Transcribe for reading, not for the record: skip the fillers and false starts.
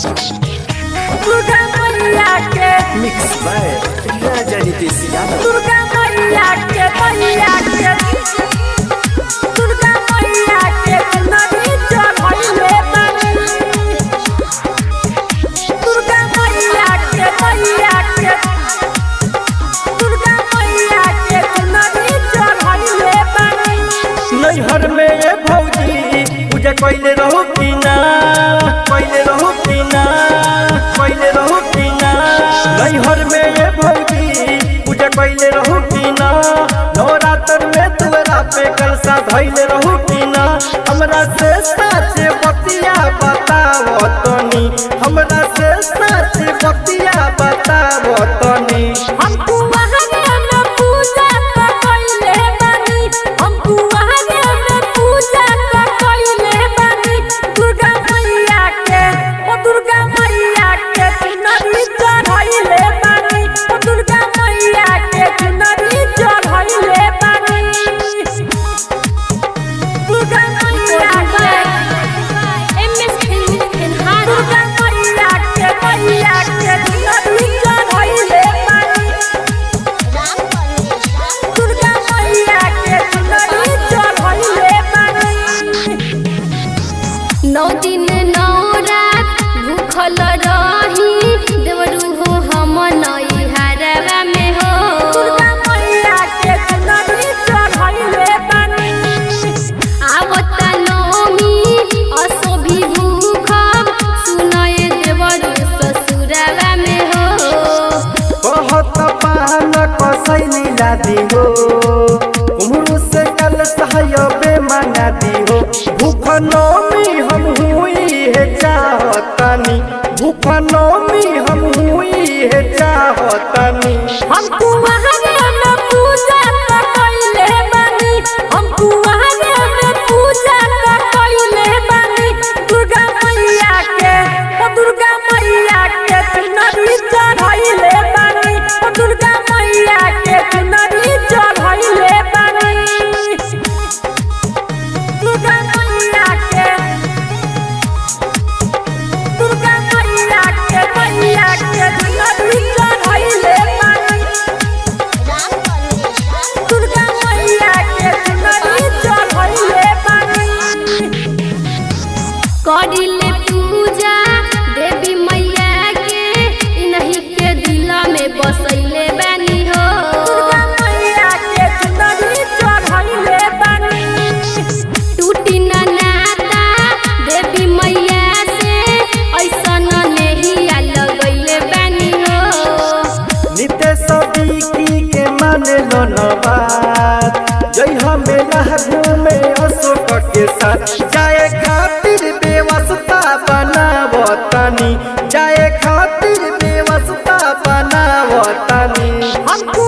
दुर्गा मैया के mix by राजा नीतीश यादव। दुर्गा मैया के दुर्गा मैया के नदी चढ़ले बानी दुर्गा मैया के दुर्गा मैया के नदी चढ़ले बानी। नैहर में ये भौजी पूजा कइले रहो कि ना कइले रहो कि ना कइले रहो कि ना। नैहर में ये भौजी पूजा कइले रहो कि ना। नवरात्र में तुअरा पे कलसा धइले रहो कि ना। हमरा से सच बतिया बताओ तनी हमरा से सच बतिया बताओ तनी। हमको वहां में पूजा कइले बानी हमको वहां में पूजा कइले बानी दुर्गा मैया के ओ दुर्गा मैया के नदी चढ़ले बानी ओ दुर्गा मैया के नदी चढ़ले बानी दुर्गा मैया के एमएस इनहान दुर्गा मैया के नदी चढ़ले बानी दुर्गा मैया के नदी चढ़ले बानी। 9 दिन 9 रात भूखल रही देवरू हो हम नैहरवा में हो दुर्गा मैया के नदी चढ़ले बानी। आवता नौमी असो भी भूखब सुनए देवरू ससुरवा में हो बहुत पान कसैली लादी हो उमरू से कल सहयोबे मंगा दी हो। भूख नौमी हम हुई है चाहतानी भूख नौमी हम हुई है चाहतानी। हमको वहां में पूजा कइले बानी हमको वहां में पूजा कइले बानी दुर्गा मैया के ओ दुर्गा मैया के नदी चढ़ले बानी ओ दुर्गा मैया के नदी चढ़ले बानी दुर्गा मैया के दुर्गा मैया के नदी चढ़ले बानी दुर्गा मैया के नदी चढ़ले बानी। करिले पूजा देवी मैया के इन्हीं के दिल में बसैले बानी हो दुर्गा मैया के नदी चढ़ले बानी। टूटी ना नाता देवी मैया से ऐसन नहीं लगैले बानी हो नितेश बिकी के माने लो न बात जय हमें घूमे अशोक के साथ जाए खातिर व्यवस्था बनावतानी जाए खातिर व्यवस्था बनावतानी। हमको